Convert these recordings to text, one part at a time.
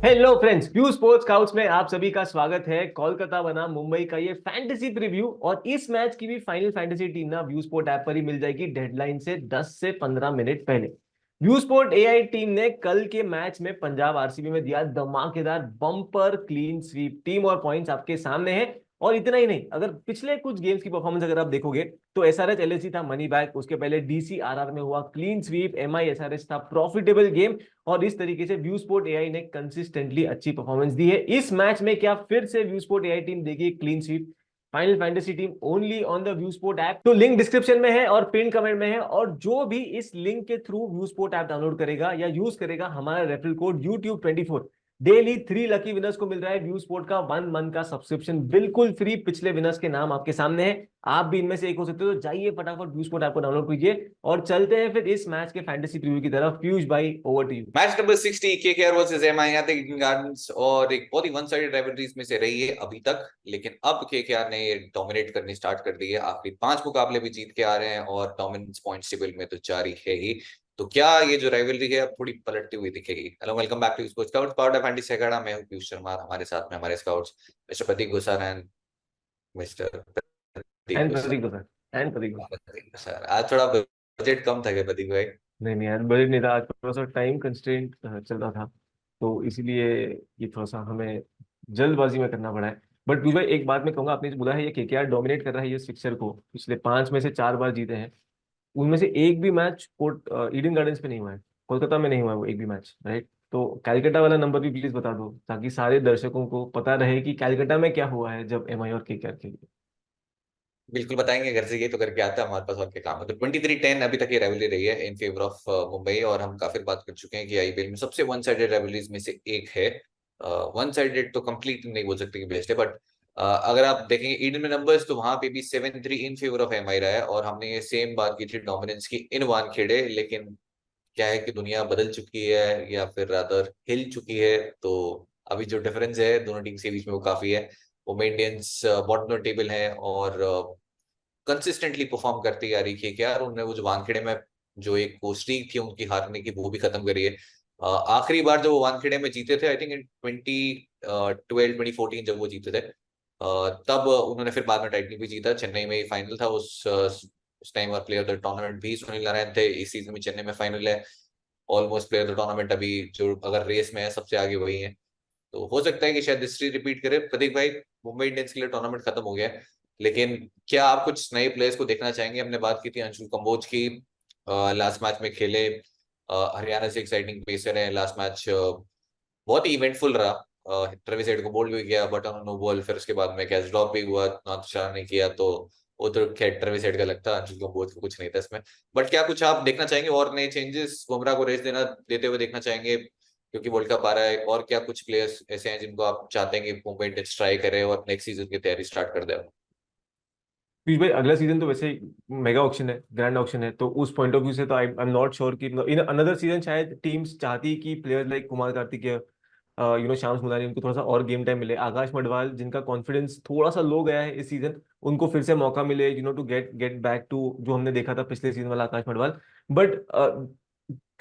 Hello friends, view sports काउट्स में आप सभी का स्वागत है। कोलकाता बनाम मुंबई का ये फैंटेसी प्रीव्यू और इस मैच की भी फाइनल फैंटेसी टीम ना व्यू स्पोर्ट ऐप पर ही मिल जाएगी डेडलाइन से 10 से 15 मिनट पहले। व्यू स्पोर्ट एआई टीम ने कल के मैच में पंजाब आरसीबी में दिया धमाकेदार बम्पर क्लीन स्वीप। टीम और पॉइंट्स आपके सामने हैं। और इतना ही नहीं, अगर पिछले कुछ गेम्स की परफॉर्मेंस अगर आप देखोगे तो एसआरएच एलएसी था मनी बैक, उसके पहले डीसीआरआर में हुआ क्लीन स्वीप, एमआई एसआरएच था प्रॉफिटेबल गेम। और इस तरीके से व्यू स्पोर्ट एआई ने कंसिस्टेंटली अच्छी परफॉर्मेंस दी है। इस मैच में क्या फिर से व्यू स्पोर्ट एआई टीम देगी clean sweep? Final fantasy team only on the view sport app. तो लिंक डिस्क्रिप्शन में है और पिन कमेंट में है। और जो भी इस लिंक के through view sport app download करेगा या यूज करेगा हमारा referral code YouTube24, daily 3 lucky winners को मिल रहा है व्यू स्पोर्ट का 1 मंथ का सब्सक्रिप्शन बिल्कुल फ्री। पिछले विनर्स के नाम आपके सामने है, आप भी इनमें से एक हो सकते हो। तो जाइए फटाफट व्यू स्पोर्ट ऐप को डाउनलोड कीजिए और चलते हैं फिर इस मैच के फैंटेसी प्रीव्यू की तरफ। पीयूष भाई, over to you. Match number 60 KKR versus MI यहाँ तक ईडन गार्डन्स और एक बहुत ही वन साइडेड राइवलरीज में से रही है अभी तक। लेकिन अब केकेआर ने डोमिनेट करनी स्टार्ट कर दी है। आखिरी 5 मुकाबले भी जीत के आ रहे हैं और डोमिनेंस पॉइंट टेबल में तो जारी है ही। तो क्या ये जो राइवलरी है अब थोड़ी पलटती हुई दिखेगी? Hello, welcome back to sports scouts powered by fantasy academy. मैं हूं पीयूष शर्मा। हमारे साथ में हमारे scouts mister Prateek Gusar and mister Prateek and Gusar. Prateek को सर, एंड प्रतीक को। प्रतीक गुसार, आज थोड़ा बजट कम था क्या प्रतीक भाई? नहीं नहीं यार, बजट नहीं था आज, थोड़ा सा टाइम कंस्ट्रेंट चल रहा था। तो इसीलिए ये थोड़ा सा हमें जल्दबाजी में करना पड़ा है। बट भाई एक बात मैं कहूंगा, आपने जो बोला है ये केकेआर डोमिनेट कर रहा है ये फिक्सर को, पिछले 5 में से 4 बार जीते हैं। उनमें से एक भी मैच कोर्ट ईडन गार्डन्स पे नहीं हुआ है, कोलकाता में नहीं हुआ है वो एक भी मैच, राइट? तो कैलकाटा वाला नंबर भी प्लीज बता दो ताकि सारे दर्शकों को पता रहे कि कैलकाटा में क्या हुआ है जब एमआई और केकेआर खेली। बिल्कुल बताएंगे, घर से ये तो करके आता है, हमारे पास और क्या काम है। तो 23-10 अभी तक ये राइवलरी रही है इन फेवर ऑफ मुंबई। और हम काफी बात कर चुके हैं कि आईपीएल में सबसे वन साइडेड राइवलरीज में से एक है। वन साइडेड तो कंप्लीट नहीं बोल सकते कि बेस्ट है, बट अगर आप देखेंगे ईडन में नंबर्स तो वहां पे भी 7-3 इन फेवर ऑफ एमआई रहा है। और हमने ये सेम बात की थी डोमिनेंस की इन वानखेड़े। लेकिन क्या है कि दुनिया बदल चुकी है या फिर रादर हिल चुकी है। तो अभी जो डिफरेंस है दोनों टीम्स के बीच में वो काफी है। मुंबई इंडियंस बॉटम टेबल है और कंसिस्टेंटली परफॉर्म करती आ रही है कि यार उन्होंने वो जो वानखेड़े में जो एक वो स्ट्रीक थी उनकी हारने की वो भी खत्म करी है। आखिरी बार जब वो वानखेड़े में जीते थे, आई थिंक इन 2012-2014 जब वो जीते थे, तब उन्होंने फिर बाद में टाइटल भी जीता। चेन्नई में फाइनल था उस टाइम। और प्लेयर ऑफ द टूर्नामेंट भी सुनील नारायण थे। इस सीजन में चेन्नई में फाइनल है। Almost player of the tournament अभी जो अगर रेस में है सबसे आगे वही है। तो हो सकता है कि शायद हिस्ट्री रिपीट करे। प्रतीक भाई, मुंबई इंडियंस के लिए टूर्नामेंट खत्म हो गया है, लेकिन क्या आप कुछ नए प्लेयर्स को देखना चाहेंगे? हमने बात की थी अंशुल कंबोज की, लास्ट मैच में खेले। हरियाणा से एक्साइटिंग पेसर है। लास्ट मैच बहुत ही इवेंटफुल रहा। ट्रेविस हेड को बोल्ड भी किया बट ऑन नो बॉल। फिर उसके बाद में कैच ड्रॉप भी हुआ, नॉट शाह ने किया। तो वो तो खैर ट्रेविस हेड का लगता, अंशुल कंबोज का कुछ नहीं था इसमें। बट क्या कुछ आप देखना चाहेंगे और नए चेंजेस? बुमराह को रेस देते हुए देखना चाहेंगे क्योंकि वर्ल्ड कप आ रहा है? और क्या कुछ प्लेयर्स ऐसे हैं जिनको आप चाहते हैं कि मुंबई इंडियंस ट्राई करे और नेक्स्ट सीजन की तैयारी स्टार्ट कर दे? पीयूष भाई, अगला सीजन तो वैसे ही मेगा ऑक्शन है, ग्रैंड ऑक्शन है। तो उस पॉइंट ऑफ व्यू से तो आई एम नॉट श्योर कि इन अनदर सीजन शायद टीम्स चाहती कि प्लेयर्स लाइक कुमार कार्तिकेय, शाम्स मुनारी, उनको थोड़ा सा और गेम टाइम मिले। आकाश मडवाल जिनका कॉन्फिडेंस थोड़ा सा लो गया है इस सीजन, उनको फिर से मौका मिले to get get back to जो हमने देखा था पिछले सीजन वाला Akash Madhwal. But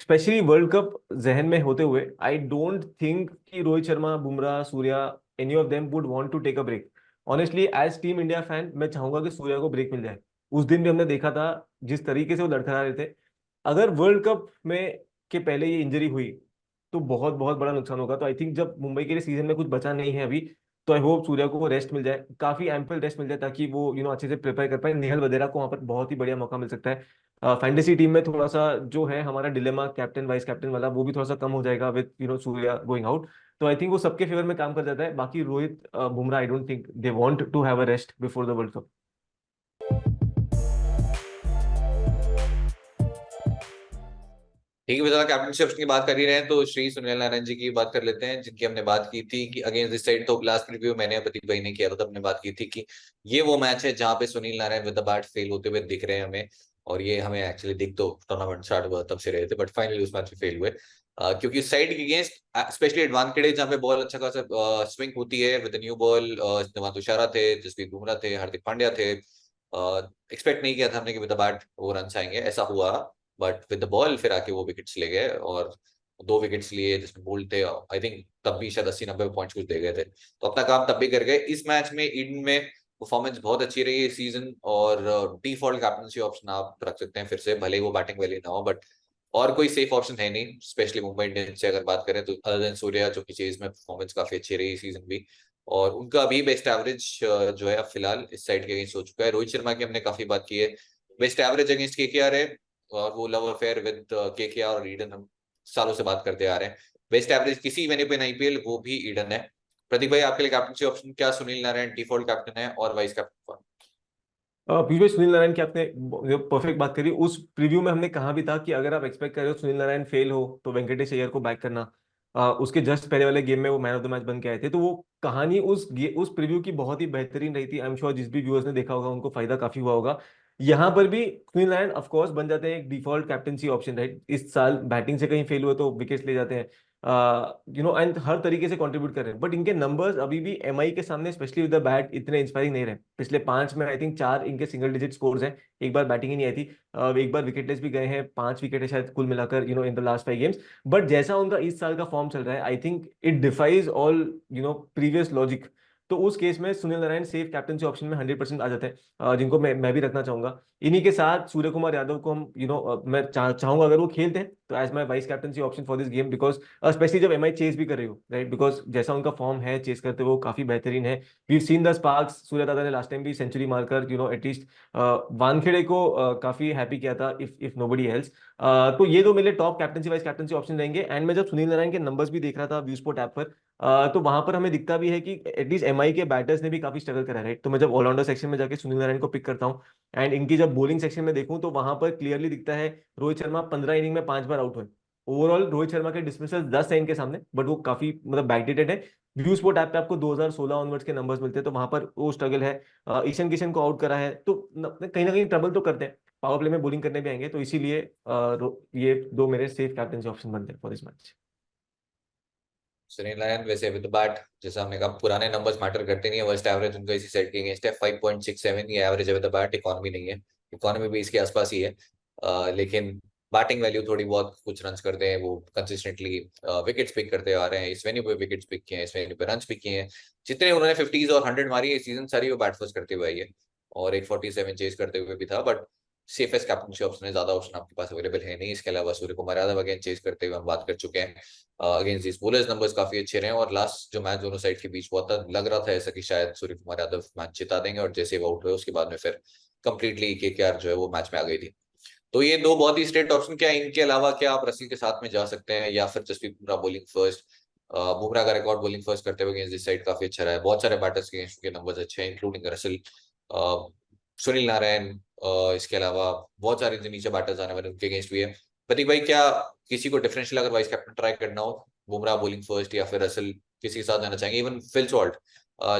specially world cup जहन में होते हुए आई डोंट थिंक कि Rohit Sharma, Bumrah, Surya, any of them would want to take a break. Honestly as team India fan मैं चाहूंगा कि सूर्या को ब्रेक मिल जाए। उस दिन भी हमने देखा था जिस तरीके से वो लड़खड़ा रहे थे। अगर वर्ल्ड कप में के पहले ये इंजरी हुई तो बहुत बहुत बड़ा नुकसान होगा। तो आई थिंक जब मुंबई के लिए सीजन में कुछ बचा नहीं है अभी, तो आई होप सूर्या को रेस्ट मिल जाए, काफी एम्पल रेस्ट मिल जाए, ताकि वो अच्छे से प्रिपेयर कर पाए। निहल वगैरह को वहां पर बहुत ही बढ़िया मौका मिल सकता है। फैंटेसी टीम में थोड़ा सा जो है हमारा डिलेमा कैप्टन वाइस कैप्टन वाला, वो भी थोड़ा सा कम हो जाएगा विद सूर्या गोइंग आउट। तो आई थिंक वो सबके फेवर में काम कर जाता है। बाकी Rohit, Bumrah, I don't think they want to have a rest before the world cup. ठीक है, ज्यादा कैप्टनशिप की बात कर ही रहे हैं तो श्री सुनील नारायण जी की बात कर लेते हैं, जिनकी हमने बात की थी कि अगेंस्ट दिस साइड। तो लास्ट रिव्यू मैंने प्रतीक भाई ने किया था, तब हमने बात की थी कि ये वो मैच है जहां पे Sunil Narayan with the bat fail होते हुए दिख रहे हैं हमें। और ये हमें एक्चुअली दिख तो टूर्नामेंट स्टार्ट हुआ तब से रहे थे, बट फाइनली उस मैच में फेल हुए। क्योंकि साइड के अगेंस्ट स्पेशली एडवांटेज जहाँ पे बॉल अच्छा खासा स्विंग होती है विद न्यू बॉल, नवान तुषारा थे, जसप्रीत बुमराह थे, हार्दिक पांड्या थे। एक्सपेक्ट नहीं किया था हमने कि विद द बैट वो रन आएंगे, ऐसा हुआ। बट विद द बॉल फिर आके वो विकेट्स ले गए। और 2 विकेट्स लिए जिसमें बोल्ट थे, आई थिंक तब भी शायद 80-90 पॉइंट्स कुछ दे गए थे, तो अपना काम तब भी कर गए। इस मैच में ईडन में परफॉर्मेंस बहुत अच्छी रही है इस सीजन, और डिफॉल्ट कैप्टनसी ऑप्शन आप रख सकते हैं फिर से, भले ही वो बैटिंग वाली ना हो, बट और कोई सेफ ऑप्शन है नहीं, स्पेशली मुंबई इंडियंस से अगर बात करें तो, अदर देन सूर्या जो कि चेज में परफॉर्मेंस काफी अच्छी रही सीजन भी, और उनका अभी बेस्ट एवरेज जो है अब फिलहाल इस साइड के अगेंस्ट हो चुका है। रोहित शर्मा की हमने काफी बात की है, बेस्ट एवरेज अगेंस्ट केकेआर है, और वो लव अफेयर विद केकेआर और ईडन हम सालों से बात करते आ रहे हैं। बेस्ट एवरेज किसी वेन्यू पे नहीं आईपीएल वो भी ईडन है। प्रदीप भाई आपके लिए कैप्टनसी ऑप्शन क्या? सुनील नारायण डिफॉल्ट कैप्टन है, और वाइस कैप्टन कौन? पीयूष भाई, सुनील नारायण की आपने परफेक्ट बात करी। उस प्रीव्यू में हमने कहा भी था कि अगर आप एक्सपेक्ट कर रहे हो सुनील नारायण फेल हो तो वेंकटेश अय्यर को बैक करना। उसके जस्ट पहले वाले गेम में वो मैन ऑफ द मैच बन के आए थे, तो वो कहानी उस प्रीव्यू की बहुत ही बेहतरीन रही थी। आई एम श्योर जिस भी व्यूअर्स ने देखा होगा उनको फायदा काफी हुआ होगा। यहाँ पर भी सुनील नारायण ऑफ कोर्स बन जाते हैं एक डिफॉल्ट कैप्टनसी ऑप्शन, राइट। इस साल बैटिंग से कहीं फेल हुए तो विकेट्स ले जाते हैं, एंड हर तरीके से कंट्रीब्यूट कर रहे हैं, बट इनके नंबर्स अभी भी एमआई के सामने स्पेशली विद द बैट इतने इंस्पायरिंग नहीं रहे। पिछले 5 में आई थिंक 4 इनके सिंगल डिजिट स्कोर्स हैं। एक बार बैटिंग ही नहीं आई थी, एक बार विकेटलेस भी गए हैं, 5 विकेट है शायद कुल मिलाकर in the last 5 games. But जैसा उनका इस साल का फॉर्म चल रहा है, I think it defies all previous logic. तो उस केस में Sunil Narayan safe captaincy option में 100% आ जाते हैं, जिनको मैं भी रखना चाहूंगा। इन्हीं के साथ सूर्य कुमार यादव को हम मैं चाहूंगा अगर वो खेलते हैं तो as my vice captaincy option for this game, because specially जब एमआई चेस भी कर रही हो, राइट, बिकॉज जैसा उनका फॉर्म है चेस करते हुए वो काफी बेहतरीन है। वी सीन द स्पार्क्स, सूर्य दादा ने लास्ट टाइम भी सेंचुरी मारकर एटलीस्ट वानखेड़े को काफी हैप्पी किया था, इफ नोबडी एल्स। तो ये दो मेरे top captaincy vice captaincy option रहेंगे। एंड मैं जब सुनील नारायण के नंबर्स भी देख रहा था व्यू स्पोर्ट ऐप पर, तो वहां पर हमें दिखता भी है कि एटलीस्ट एमआई के बैटर्स ने भी काफी स्ट्रगल करा है, राइट। तो मैं जब ऑलराउंडर सेक्शन में जाके सुनील नारायण को पिक करता हूँ, एंड इनकी जब बॉलिंग सेक्शन में देखूं तो वहां पर क्लियरली दिखता है रोहित शर्मा 15 इनिंग में 5 बार आउट हुए। ओवरऑल रोहित शर्मा के डिसमिसल 10 है इनके सामने, बट वो काफी बैकडेटेड है। व्यू स्पोर्ट ऐप पे आपको 2016 ऑनवर्ड्स के नंबर्स मिलते हैं, तो वहां पर वो स्ट्रगल है। ईशान किशन को आउट करा है, तो कहीं ना कहीं ट्रबल तो करते हैं। पावर प्ले में बॉलिंग करने भी आएंगे, तो इसीलिए ये दो मेरे सेफ कैप्टनसी ऑप्शन बनते हैं for this match. Sunil Narayan वैसे विद बैट, जैसा हमने कहा, पुराने नंबर्स मैटर करते नहीं है, वर्स्ट एवरेज उनका इसी सेट के अगेंस्ट है 5.67, ये एवरेज है विद बैट, इकोनॉमी नहीं है, इकोनॉमी भी इसके आसपास ही है। लेकिन बैटिंग वैल्यू थोड़ी बहुत कुछ रन्स करते हैं वो कंसिस्टेंटली, विकेट्स पिक करते आ रहे हैं, इस वेन्यू पे विकेट्स पिक किए हैं, इस वेन्यू पे रन्स पिक किए हैं, जितने उन्होंने 50s और 100 मारी है इस सीजन सारी वो बैट फर्स्ट करते हुए आई है, और 847 चेज करते हुए भी था। बट सेफेस्ट कैप्टनसी ऑप्शन है, ज्यादा ऑप्शन आपके पास अवेलेबल है नहीं। इसके अलावा सूर्य कुमार यादव अगेन चेज करते हुए हम बात कर चुके हैं, अगेंस्ट दिस बोलर्स नंबर्स काफी अच्छे रहे, और लास्ट जो मैच दोनों साइड के बीच हुआ था लग रहा था ऐसा कि शायद सूर्य कुमार यादव मैच जिता देंगे, और जैसे वो आउट हुए उसके बाद में फिर कंप्लीटली केकेआर जो है वो मैच में आ गई थी। तो ये दो बहुत ही स्ट्रेट ऑप्शन। क्या इनके अलावा क्या आप रसील के साथ में जा सकते हैं, या फिर जसप्रीत बुमराह बॉलिंग फर्स्ट? बुमराह का रिकॉर्ड बॉलिंग फर्स्ट करते हुए अगेंस्ट दिस साइड काफी अच्छा रहा है, बहुत सारे बैटर्स के अगेंस्ट के नंबर्स अच्छे हैं, इंक्लूडिंग रसल, सुनील नारायण, इसके अलावा बहुत सारे जो नीचे बैटर्स आने वाले उनके अगेंस्ट भी है। प्रतीक भाई, क्या किसी को डिफरेंशियल अगर वाइस कैप्टन ट्राई करना हो, बुमराह बॉलिंग फर्स्ट या फिर रसल, किसी के साथ जाना चाहेंगे? इवन फिल सॉल्ट,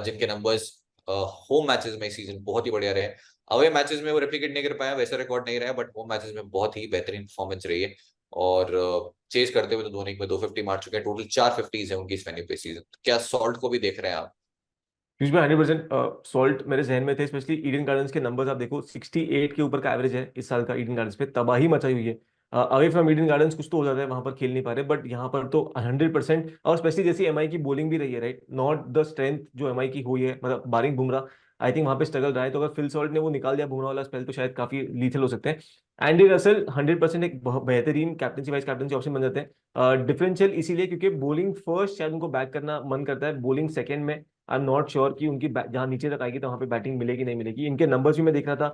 जिनके नंबर्स होम मैचेस में सीजन बहुत ही बढ़िया रहे, अवे मैचेस में वो रेप्लिकेट नहीं कर पाया, वैसा रिकॉर्ड नहीं रहा है, बट होम मैचेस में बहुत ही बेहतरीन परफॉर्मेंस रही है, और चेस करते हुए तो धोनी में 250 मार चुके हैं, टोटल 4 50s है उनकी इस वेन्यू पे सीजन। क्या सॉल्ट को भी देख रहे हैं आप? क्योंकि 100% सॉल्ट मेरे जहन में थे, स्पेशली ईडन गार्डन्स के नंबर्स आप देखो, 68 के ऊपर का एवरेज है इस साल का ईडन गार्डन्स पे, तबाही मचाई हुई है। अवे फ्रॉम ईडन गार्डन्स कुछ तो हो जाता है, वहां पर खेल नहीं पा रहे, बट यहाँ पर तो 100%। और स्पेशली जैसी एमआई की बॉलिंग भी रही है, राइट, नॉट द स्ट्रेंथ जो एमआई की हुई है, मतलब बारिंग बुमराह, आई थिंक वहां पे स्ट्रगल रहा है। तो अगर फिल सॉल्ट ने वो निकाल दिया बुमराह वाला स्पेल, तो शायद काफी लीथल हो सकते हैं। एंडी रसल 100% एक बेहतरीन कैप्टनसी वाइस कैप्टनसी ऑप्शन बन जाते हैं। डिफरेंशियल इसीलिए क्योंकि बॉलिंग फर्स्ट शायद उनको बैक करना मन करता है, बॉलिंग सेकंड में आई एम नॉट श्योर कि उनकी जहां नीचे तक आएगी तो वहां पे बैटिंग मिलेगी नहीं मिलेगी। इनके नंबर्स भी मैं देख रहा था,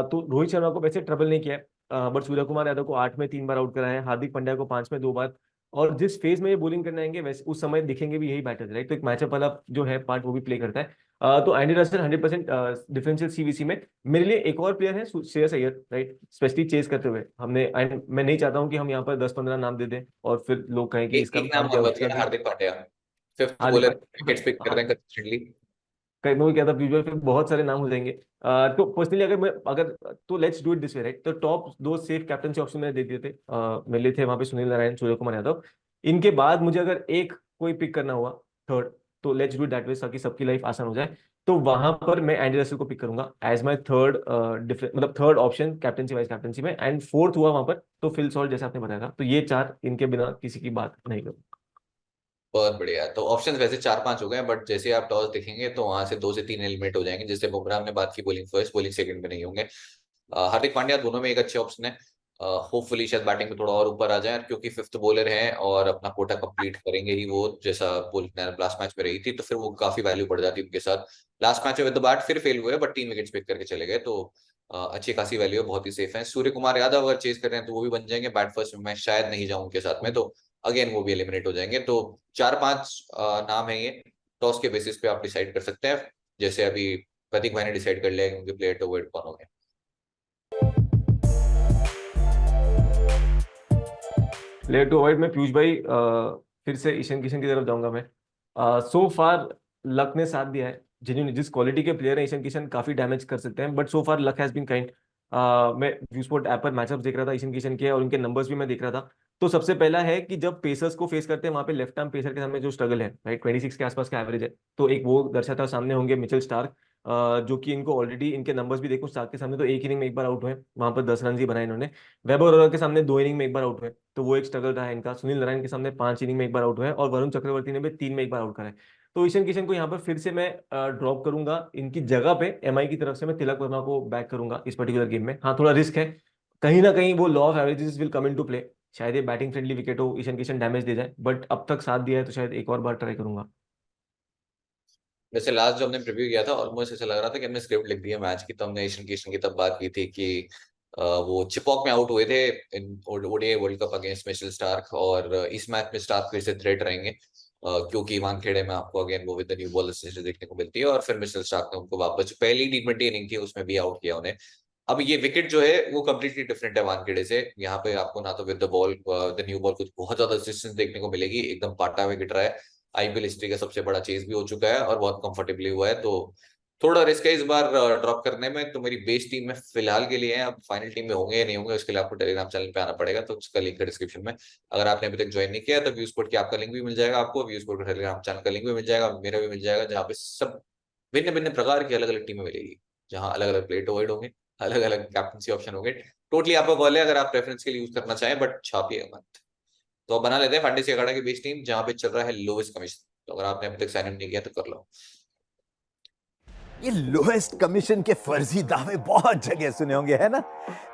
तो रोहित शर्मा को वैसे ट्रबल नहीं किया है, बट सूर्य कुमार यादव को 8 में 3 बार आउट करा है, हार्दिक पांड्या को 5 में 2 बार। और जिस फेज में ये बॉलिंग करने आएंगे वैसे उस समय दिखेंगे भी यही बैटर्स, राइट। तो एक मैचअप वाला जो है पार्ट वो भी प्ले करता है। तो एंडी रसल 100% डिफरेंशियल सीवीसी में। मेरे लिए एक और प्लेयर है Shreyas Iyer, right, specially chase करते हुए हमने, एंड मैं नहीं चाहता हूँ कि हम यहाँ पर 10-15 नाम दे दें और फिर लोग कहें कि इसका एक नाम नाम क्या और उसका बताइए ना, भी। हार्दिक पांड्या, फिफ्थ हार्दिक बॉलर, पांड्या, विकेट्स पिक कर रहे हैं कंसिस्टेंटली। कई मैं क्या था पीयूष भाई, फिर बहुत सारे नाम हो जाएंगे। तो पर्सनली अगर तो let's do it this way, right. तो टॉप दो सेफ कैप्टनसी ऑप्शन मैंने दे दिए थे, मेरे लिए थे वहां पे सुनील नारायण, सूर्य कुमार यादव। इनके बाद मुझे अगर एक कोई पिक करना हुआ थर्ड, तो लेट्स डू दैट वे ताकि सबकी लाइफ आसान हो जाए। तो वहां पर मैं एंडी रसल को पिक करूंगा एज माय थर्ड डिफरेंट, मतलब third option captaincy vice captaincy में, एंड फोर्थ हुआ वहां पर तो फिल सॉल्ट, जैसे आपने बताया था। तो ये चार, इनके बिना किसी की बात नहीं करूंगा। बहुत बढ़िया। तो ऑप्शन वैसे 4-5 हो गए, बट जैसे आप टॉस देखेंगे तो वहां से 2 से 3 एलिमिनेट हो जाएंगे। जैसे बुमराह ने बात की, बॉलिंग फर्स्ट बॉलिंग सेकंड में नहीं होंगे। हार्दिक पांड्या दोनों में एक अच्छे ऑप्शन है। होपफुली शायद बैटिंग में थोड़ा और ऊपर आ जाए, क्योंकि फिफ्थ बॉलर हैं और अपना कोटा कंप्लीट करेंगे ही वो, जैसा बॉलिंग लास्ट मैच में रही थी, तो फिर वो काफी वैल्यू बढ़ जाती है उनके साथ। लास्ट मैच में विद द बैट फिर फेल हुए, बट 3 विकेट्स पिक करके चले गए, तो अच्छी खासी वैल्यू है, बहुत ही सेफ है। सूर्य कुमार यादव अगर चेज कर रहे हैं तो वो भी बन जाएंगे। बैट फर्स्ट में मैं शायद नहीं जाऊं उनके साथ में, तो अगेन वो भी एलिमिनेट हो जाएंगे। तो 4-5 नाम है ये, टॉस के बेसिस पे आप डिसाइड कर सकते हैं, जैसे अभी प्रतीक भाई ने डिसाइड कर लिया कि उनके प्लेयर टू वेट कौन हो गए। प्लेयर टू अवॉइड में पीयूष भाई, फिर से ईशान किशन की तरफ जाऊंगा मैं। सो फार लक ने साथ दिया है, जिन्होंने जिस क्वालिटी के प्लेयर हैं ईशान किशन काफी डैमेज कर सकते हैं, but so far luck has been kind. मैं व्यू स्पोर्ट ऐप पर मैचअप देख रहा था ईशान किशन के, और उनके नंबर्स भी मैं देख रहा था। तो सबसे पहला है कि जब पेसर्स को फेस करते हैं वहां पे लेफ्ट आर्म पेसर के सामने जो स्ट्रगल है, राइट, 26 के आसपास का एवरेज है, तो एक वो दर्शाता सामने होंगे मिचेल स्टार्क, जो कि इनको ऑलरेडी इनके नंबर्स भी देखो, स्टार्क के सामने तो एक इनिंग में एक बार आउट हुए, वहां पर 10 रन ही बनाए इन्होंने। वेबर अरोरा के सामने 2 इनिंग में एक बार आउट हुए, तो वो एक स्ट्रगल रहा है इनका। सुनील नारायण के सामने 5 इनिंग में एक बार आउट हुए हैं, और वरुण चक्रवर्ती ने भी 3 में एक बार आउट करा है। तो ईशान किशन को यहाँ पर फिर से मैं ड्रॉप करूंगा, इनकी जगह पे एमआई की तरफ से मैं तिलक वर्मा को बैक करूंगा इस पर्टिकुलर गेम में। हाँ, थोड़ा रिस्क है, कहीं ना कहीं वो law of averages will come into play. शायद ये बैटिंग फ्रेंडली विकेट हो, ईशान किशन डैमेज दे जाए, बट अब तक साथ दिया है तो शायद एक और बार ट्राई करूंगा। जैसे लास्ट जो हमने प्रीव्यू किया था, ऑलमोस्ट ऐसा लग रहा था कि हमने स्क्रिप्ट लिख दी है मैच की, तो हमने एशियन किशन की तब बात की थी कि वो चिपॉक में आउट हुए थे in ODI world cup against Mitchell Starc, और इस मैच में स्टार्क फिर से थ्रेट रहेंगे, क्योंकि वानखेड़े में आपको अगेन वो विद द न्यू बॉल देखने को मिलती है, और फिर मिचेल स्टार्क ने उनको वापस पहली T20 इनिंग थी उसमें भी आउट किया उन्हें। अब ये विकेट जो है वो कम्प्लीटली डिफरेंट है वानखेड़े से। यहाँ पे आपको ना तो with the ball the new ball कुछ बहुत ज्यादा असिस्टेंस देखने को मिलेगी, एकदम पाटा हुए गिर रहा है। आईपीएल हिस्ट्री का सबसे बड़ा चेज भी हो चुका है और बहुत कंफर्टेबली हुआ है, तो थोड़ा रिस्क है इस बार ड्रॉप करने में। तो मेरी बेस टीम में फिलहाल के लिए है, अब फाइनल टीम में होंगे या नहीं होंगे उसके लिए आपको टेलीग्राम चैनल पे आना पड़ेगा, तो उसका लिंक है डिस्क्रिप्शन में। अगर आपने अभी तक ज्वाइन नहीं किया तो व्यू स्पोर्ट की आपका लिंक भी मिल जाएगा, आपको व्यू स्पोर्ट का टेलीग्राम चैनल का लिंक भी मिल जाएगा, मेरा भी मिल जाएगा, जहाँ पे सब भिन्न भिन्न प्रकार की अलग अलग टीमें मिलेगी, जहाँ अलग अलग प्लेट अवॉइड होंगे, अलग अलग कैप्टनसी ऑप्शन होंगे। टोटली आपका कॉल है, अगर आप प्रेफरेंस के लिए यूज करना चाहें, बट छापिए मत। तो अब बना लेते हैं फैंटेसी अखाड़ा की बेस टीम, जहाँ पे चल रहा है लोएस्ट कमीशन। तो अगर आपने अभी तक साइन इन नहीं किया तो कर लो। ये लोएस्ट कमीशन के फर्जी दावे बहुत जगह सुने होंगे, है ना?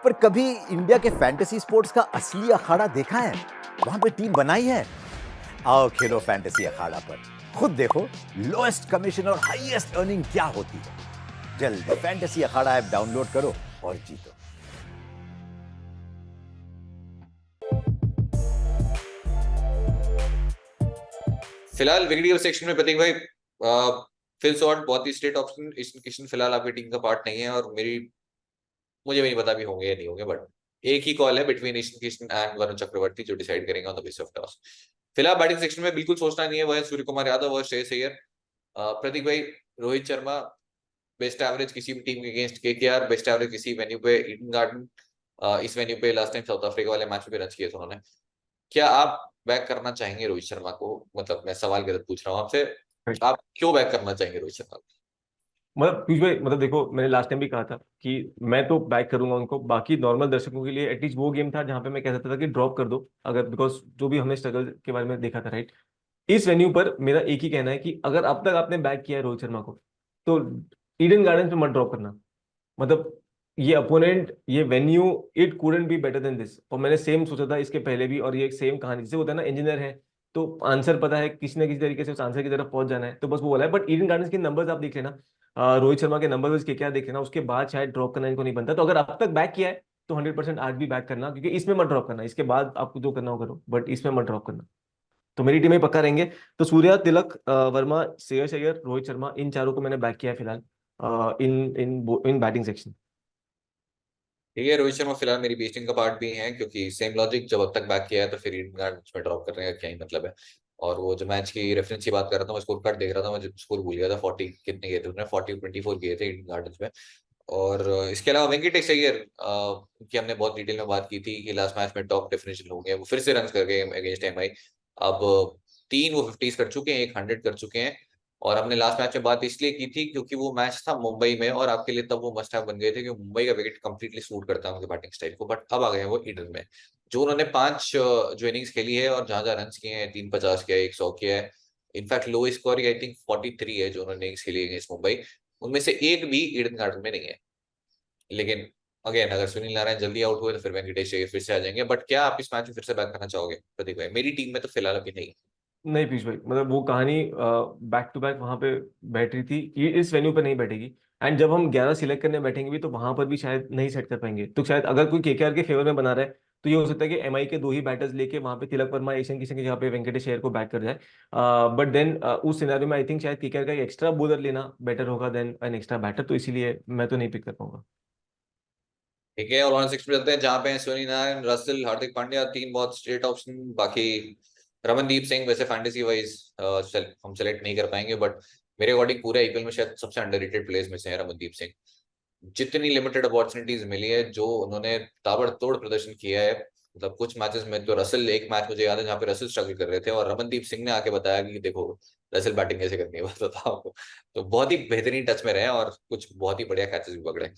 पर कभी इंडिया के फैंटेसी स्पोर्ट्स का असली अखाड़ा देखा है? वहां पे टीम बनाई है? आओ खेलो फैंटेसी अखाड़ा पर, खुद देखो लोएस्ट कमीशन और हाईएस्ट अर्निंग क्या होती है। जल्द फैंटेसी अखाड़ा ऐप डाउनलोड करो और जीतो। फिलहाल विकेट सेक्शन में प्रतीक भाई, फिल शॉर्ट बहुत ही स्ट्रेट ऑप्शन, ईशान किशन फिलहाल आपकी टीम का पार्ट नहीं है, और मुझे भी नहीं पता भी होंगे या नहीं होंगे, बट एक ही कॉल है बिटवीन ईशान किशन एंड वरुण चक्रवर्ती, जो डिसाइड करेंगे on the basis of toss. फिलहाल बैटिंग सेक्शन में बिल्कुल सोचना नहीं है, वह है सूर्य कुमार यादव और श्रेयस अय्यर। प्रतीक भाई, रोहित शर्मा बेस्ट एवरेज किसी भी टीम के अगेंस्ट केकेआर, बेस्ट एवरेज किसी वेन्यू पे ईडन गार्डन। इस वेन्यू पे लास्ट टाइम साउथ अफ्रीका वाले मैच में भी रन किए थे उन्होंने। क्या आप बैक करना चाहेंगे रोहित शर्मा को? मतलब मैं सवाल गलत पूछ रहा हूँ आपसे, आप क्यों बैक करना चाहेंगे रोहित शर्मा को? मतलब पीयूष भाई, मतलब देखो, मैंने लास्ट टाइम भी कहा था कि मैं तो बैक करूंगा उनको। बाकी नॉर्मल दर्शकों के लिए एटलीस्ट वो गेम था जहां पे मैं कह सकता था कि ड्रॉप कर दो, अगर, बिकॉज जो भी हमने स्ट्रगल के बारे में देखा था, राइट। इस वेन्यू पर मेरा एक ही कहना है कि अगर अब तक आपने बैक किया है रोहित शर्मा को, तो ईडन गार्डन में मत ड्रॉप करना। मतलब ये अपोनेंट, ये venue, it couldn't be better than this. और मैंने सेम सोचा था इसके पहले भी, और ये एक सेम कहानी, जैसे होता है ना, इंजीनियर है तो आंसर पता है, किसी ना किसी तरीके से उस आंसर की तरफ पहुंच जाना है, तो बस वो वाला है। बट ईडन गार्डन्स के नंबर्स आप देख लेना, रोहित शर्मा के नंबर्स के क्या देख लेना, उसके बाद शायद ड्रॉप करना इनको नहीं बनता। तो अगर अब तक बैक किया है तो 100% आज भी बैक करना, क्योंकि इसमें मत ड्रॉप करना, इसके बाद आपको जो करना हो करो, बट इसमें मत ड्रॉप करना। तो मेरी टीम में पक्का रहेंगे। तो सूर्या, तिलक, वर्मा, श्रेयस अय्यर, रोहित शर्मा, इन चारों को मैंने बैक किया है फिलहाल, इन इन इन बैटिंग सेक्शन। ठीक है, रोहित शर्मा फिलहाल मेरी बेस्टिंग का पार्ट भी है, क्योंकि सेम लॉजिक, जब अब तक बैक किया है तो फिर ईडन गार्डन्स में ड्रॉप करने का क्या ही मतलब है। और वो जो मैच की रेफरेंस की बात कर रहा था, मैं स्कोर कार्ड देख रहा था, मैं स्कोर भूल गया था, 40 कितने गए थे उसने, 40-24 गए थे ईडन गार्डन्स में। और इसके अलावा वेंकटेश अय्यर की हमने बहुत डिटेल में बात की थी कि लास्ट मैच में टॉप डिफरेंशियल हो गए, वो फिर से रन कर गए अगेंस्ट एमआई। अब 3 वो 50s कर चुके हैं, एक 100 कर चुके हैं, और हमने लास्ट मैच में बात इसलिए की थी क्योंकि वो मैच था मुंबई में और आपके लिए तब वो मस्ट हैव बन गए थे क्योंकि मुंबई का विकेट कंप्लीटली सूट करता है उनके बैटिंग स्टाइल को, बट अब आ गए हैं वो ईडन में। जो उन्होंने 5 जो इनिंग्स खेली है और जहां जहां रन किए हैं, 350 किया है, 100 किया है, in fact low score I think 43 है जो उन्होंने इनिंग्स खेली है मुंबई, उनमें से एक भी ईडन गार्डन में नहीं है। लेकिन अगेन अगर सुनील नारायण जल्दी आउट हुए तो फिर वेंकटेश अय्यर फिर से आ जाएंगे, बट क्या आप इस मैच में फिर से बैक करना चाहोगे प्रदीप भाई? मेरी टीम में तो फिलहाल अभी नहीं। नहीं पीयूष भाई, मतलब वो कहानी बैक टू बैक वहां पे बैठ रही थी, ये इस वेन्यू पे नहीं बैठेगी। एंड जब हम 11 सिलेक्ट करने बैठेंगे भी तो वहां पर भी शायद नहीं सेट कर पाएंगे। तो शायद अगर कोई केकेआर के फेवर में बना रहा है तो ये हो सकता है कि एमआई के 2 ही बैटर्स लेके वहां पे तिलक वर्मा, ईशान किशन की जगह पे वेंकटेश अय्यर को बैक कर जाए। बट देन उस सिनेरियो में आई थिंक शायद केकेआर का एक एक्स्ट्रा बॉलर लेना बेटर होगा देन एन एक्स्ट्रा बैटर, तो इसीलिए मैं तो नहीं पिक कर पाऊंगा। ठीक है, और 1-6 पे चलते हैं जहां पे हैं सुनील नारायण, रसल, हार्दिक पांड्या, 3 बहुत स्ट्रेट ऑप्शन। बाकी रमनदीप सिंह वैसे फैंटेसी वाइज हम सेलेक्ट नहीं कर पाएंगे, बट मेरे अकॉर्डिंग पूरे आईपीएल में शायद सबसे अंडररेटेड प्लेयर्स में से है रमनदीप सिंह। जितनी लिमिटेड अपॉर्चुनिटीज मिली है, जो उन्होंने ताबड़तोड़ प्रदर्शन किया है, मतलब कुछ मैचेस में तो रसल, एक मैच मुझे याद है जहाँ पे रसल स्ट्रगल कर रहे थे और रमनदीप सिंह ने आके बताया कि देखो रसल बैटिंग कैसे करनी है बताता हूँ आपको। तो बहुत ही बेहतरीन टच में रहे और कुछ बहुत ही बढ़िया कैचेस भी पकड़े।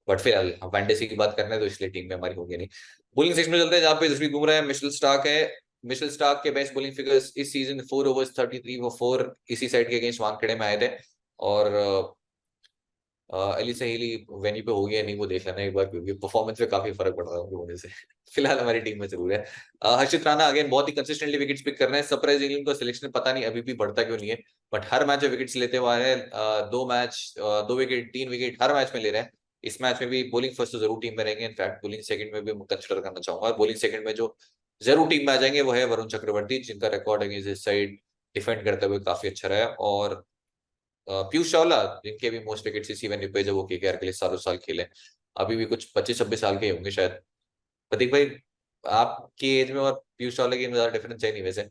बट फिलहाल हम फैंटेसी की बात करना है तो इसलिए टीम में हमारी होगी नहीं। बोलिंग सेक्शन में चलते हैं जहाँ पे जसप्रीत बुमराह है, मिशेल स्टार्क है। मिशेल स्टार्क के बेस्ट बोलिंग फिगर्स इस सीजन 4 ओवर्स 33 वो 4 इसी साइड के अगेंस्ट वानखेड़े में आए थे। और अली सहेली वेन्यू पे हो गया नहीं वो देख लेना एक बार, क्योंकि परफॉर्मेंस पे काफी फर्क पड़ रहा है उनकी वजह से। फिलहाल हमारी टीम में जरूर है। हर्षित राणा अगेन बहुत ही कंसिस्टेंटली विकेट्स पिक कर रहे हैं, सरप्राइजिंगली उनका सिलेक्शन पता नहीं अभी भी बढ़ता क्यों नहीं है, बट हर मैच में विकेट्स लेते हुए आ रहे हैं। 2 विकेट 3 विकेट हर मैच में ले रहे हैं। इस मैच में भी बॉलिंग फर्स्ट तो जरूर टीम में रहेंगे, इनफैक्ट बॉलिंग सेकंड में भी कंसिडर करना चाहूंगा। और बॉलिंग सेकंड में जो जरूर टीम में आ जाएंगे वो है वरुण चक्रवर्ती, जिनका रिकॉर्ड अगेंस्ट इस साइड डिफेंड करते हुए काफी अच्छा रहा है। और पीयूष चावला, जिनके भी मोस्ट विकेट्स इसी वेन्यू पे जब वो केकेआर के लिए सालों साल खेले, अभी भी कुछ 25-26 साल के होंगे शायद। प्रतीक भाई आपकी एज में और पीयूष चावला की एज में ज्यादा डिफरेंस है नहीं वैसे।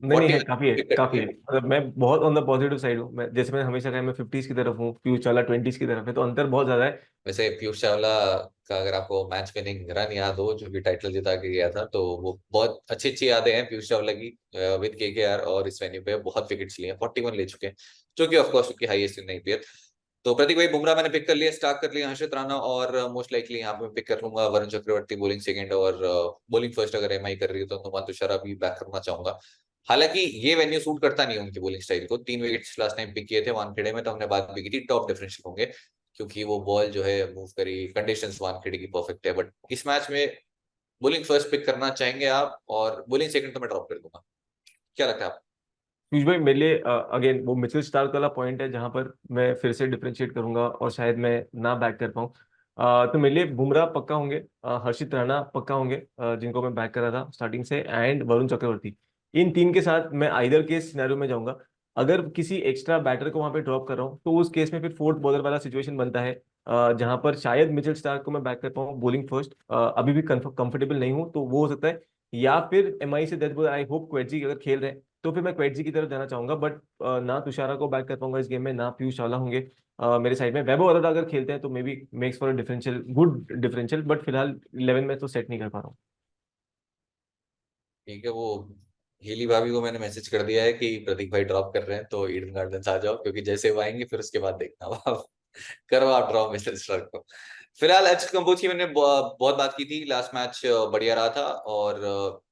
नहीं नहीं 40 है, काफी है, पिक कर काफी दिए। है। मतलब मैं बहुत ऑन द पॉजिटिव साइड हूँ। मैं जैसे मैंने हमेशा कहा, मैं 50s की तरफ हूँ, पीयूष चावला 20s की तरफ है, तो अंतर बहुत ज्यादा है। वैसे पीयूष चावला का अगर आपको मैच विनिंग रन याद हो जो कि टाइटल जिता के गया था, तो वो बहुत अच्छी अच्छी यादें हैं पीयूष चावला की विद केकेआर। और इस वेन्यू पे बहुत विकेट्स लिए हैं, 41 ले चुके हैं, जो कि ऑफकोर्स उनकी हाईएस्ट इन आईपीएल। तो प्रतीक भाई बुमराह मैंने पिक कर लिया, स्टार्ट कर लिया हर्षित राणा, और मोस्ट लाइकली यहाँ पे मैं पिक कर लूंगा वरुण चक्रवर्ती बॉलिंग सेकंड, और बॉलिंग फर्स्ट अगर एमआई कर रही है तो नुमान तुषारा भी बैक करना चाहूंगा। हालांकि ये वेन्यू सूट करता नहीं है उनकी बॉलिंग स्टाइल को। 3 विकेट्स लास्ट टाइम पिक किए थे वानखेड़े में, तो हमने बात भी की थी टॉप डिफरेंशियल होंगे क्योंकि वो बॉल जो है मूव करी, कंडीशंस वानखेड़े की परफेक्ट है। बट इस मैच में बॉलिंग फर्स्ट पिक करना चाहेंगे आप और बॉलिंग सेकंड तो मैं ड्रॉप कर दूंगा, क्या लगता है आप? पीयूष भाई, मेरे लिए अगेन वो मिचेल स्टार्क वाला पॉइंट है जहां पर मैं फिर से डिफरेंशिएट करूंगा और शायद मैं ना बैक कर पाऊँ। तो मेरे लिए बुमराह पक्का होंगे, हर्षित राणा पक्का होंगे, जिनको मैं बैक कर रहा था स्टार्टिंग से, एंड वरुण चक्रवर्ती। इन तीन के साथ मैं आइदर केस सिनेरियो में जाऊंगा। अगर किसी एक्स्ट्रा बैटर को वहां पे ड्रॉप कर रहा हूँ तो उस केस में फिर फोर्थ बॉलर वाला सिचुएशन बनता है, जहां पर शायद मिचेल स्टार्क को मैं बैक कर पाऊँ बॉलिंग फर्स्ट। अभी भी कंफर्टेबल नहीं हूँ, तो वो हो सकता है। या फिर एमआई से डेथ बॉलर, आई होप क्वेटजी अगर खेल रहे हैं तो फिर मैं क्वेटजी की तरफ जाना चाहूंगा। बट ना तुषारा को बैक कर पाऊंगा इस गेम में, ना पीयूष चावला होंगे मेरे साइड में। वैभव अरोड़ा अगर खेलते हैं तो may be makes for differential, good differential, but फिलहाल 11 में तो सेट नहीं कर पा रहा हूँ। ठीक है, वो हीली भाभी को मैंने मैसेज कर दिया है कि प्रतीक भाई ड्रॉप कर रहे हैं तो ईडन गार्डन्स आ जाओ, क्योंकि जैसे वो आएंगे फिर उसके बाद देखना आप करो आप ड्रॉ मिस्टर स्टार्क को। फिलहाल एच कंपोज की मैंने बहुत बात की थी, लास्ट मैच बढ़िया रहा था। और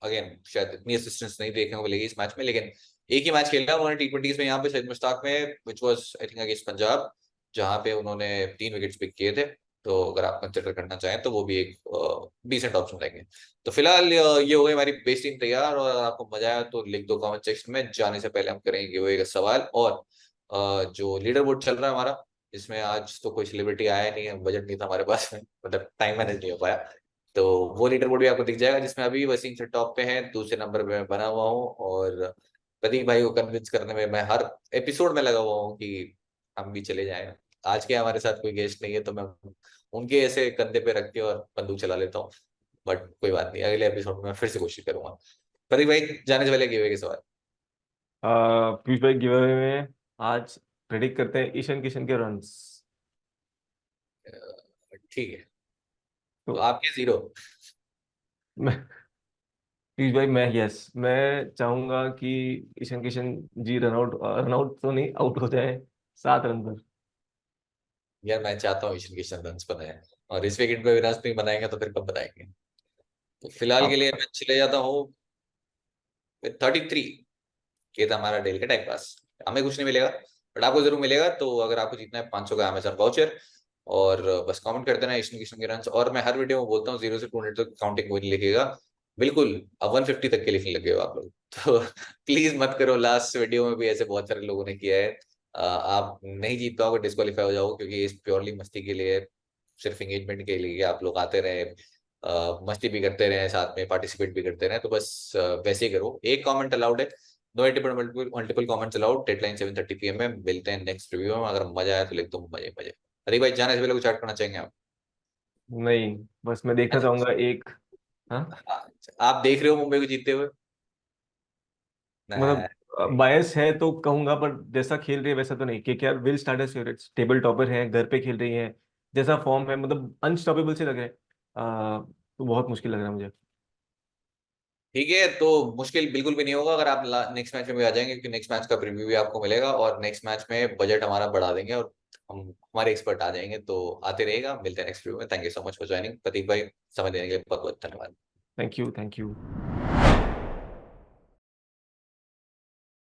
अगेन शायद इतनी असिस्टेंस नहीं देखने को मिलेगी इस मैच में, लेकिन एक ही मैच खेला उन्होंने टी20 में यहाँ पे सैयद मुश्ताक में, which was I think against Punjab, जहाँ पे उन्होंने 3 विकेट्स पिक किए थे। तो अगर आप कंसिडर करना चाहें तो वो भी एक डिसेंट ऑप्शन रहेंगे। तो फिलहाल ये हो गई हमारी बेस टीम तैयार, और अगर आपको मजा आया तो लिख दो कमेंट सेक्शन में। जाने से पहले हम करेंगे वो एक सवाल, और जो लीडर बोर्ड चल रहा है हमारा, इसमें आज तो कोई सेलिब्रिटी आया नहीं है, बजट नहीं था हमारे पास में, मतलब टाइम मैनेज नहीं हो पाया। तो वो लीडर बोर्ड भी आपको दिख जाएगा, जिसमें अभी वसीम से टॉप पे है, दूसरे नंबर पे मैं बना हुआ हूँ। और प्रदीप भाई को कन्विंस करने में मैं हर एपिसोड में लगा हुआ हूँ कि हम भी चले जाएं। आज के हमारे साथ कोई गेस्ट नहीं है तो मैं उनके ऐसे कंधे पे रख के और बंदूक चला लेता हूँ। बट कोई बात नहीं, अगले एपिसोड में मैं फिर से कोशिश करूंगा। प्रदीप भाई जाने से पहले गिवे के सवाल। पीयूष भाई, गिव अवे में आज प्रेडिक्ट करते हैं ईशान किशन के रन्स। ठीक है, तो तो आपके 0। मैं पीयूष भाई मैं चाहूंगा कि ईशान किशन जी रन आउट तो नहीं, आउट हो जाए 7 रन पर। यार मैं चाहता हूँ ईशान किशन रन्स बनाए, और इस विकेट पे विराट नहीं बनाएंगे तो फिर कब बनाएंगे? तो फिलहाल के आप लिए मैं चले जाता हूँ 33। ये था हमारा डेल का टाइम पास। हमें कुछ नहीं मिलेगा, बट आपको जरूर मिलेगा। तो अगर आपको जीतना है 500 का अमेजन वाउचर, और बस कमेंट कर देना ईशान किशन के रन्स। और मैं हर वीडियो में बोलता हूँ 0 से 200 तक काउंटिंग कोई नहीं लिखेगा, बिल्कुल। अब 150 तक के लिखने लगे हो आप लोग तो प्लीज मत करो। लास्ट वीडियो में भी ऐसे बहुत सारे लोगों ने किया है। आप नहीं जीत पाओगे, डिस्क्वालीफाई हो जाओगे, क्योंकि इस प्योरली मस्ती के लिए, सिर्फ एंगेजमेंट के लिए आप लोग आते रहे, मस्ती भी करते रहे, साथ में पार्टिसिपेट भी करते रहे। तो बस वैसे ही करो। एक कमेंट अलाउड है, no multiple comments allowed. Deadline 7:30 PM में। मिलते हैं नेक्स्ट रिव्यू में। अगर मजा आया तो लिख दो मजे मजे। अरे भाई, जाने से पहले कुछ ऐड करना चाहेंगे आप? नहीं, बस मैं देखना चाहूंगा एक। हाँ, आप देख रहे हो मुंबई को जीतते हुए? मतलब नहीं। बायस है तो कहूंगा, पर जैसा खेल रही है वैसा तो नहीं। KKR will start as favourites, table topper है, घर पे खेल रही है, जैसा फॉर्म है मतलब अनस्टॉपेबल से लग रहा है। तो बहुत मुश्किल लग रहा है मुझे। ठीक है, तो मुश्किल बिल्कुल भी नहीं होगा अगर आप नेक्स्ट मैच में भी आ जाएंगे, क्योंकि नेक्स्ट मैच का प्रीव्यू भी आपको मिलेगा, और नेक्स्ट मैच में बजट हमारा बढ़ा देंगे, और हम हमारे एक्सपर्ट आ जाएंगे। तो आते रहेगा। मिलते हैं नेक्स्ट रिव्यू में। Thank you so much for joining Prateek भाई। समय देने के लिए बहुत बहुत धन्यवाद। Thank you, thank you.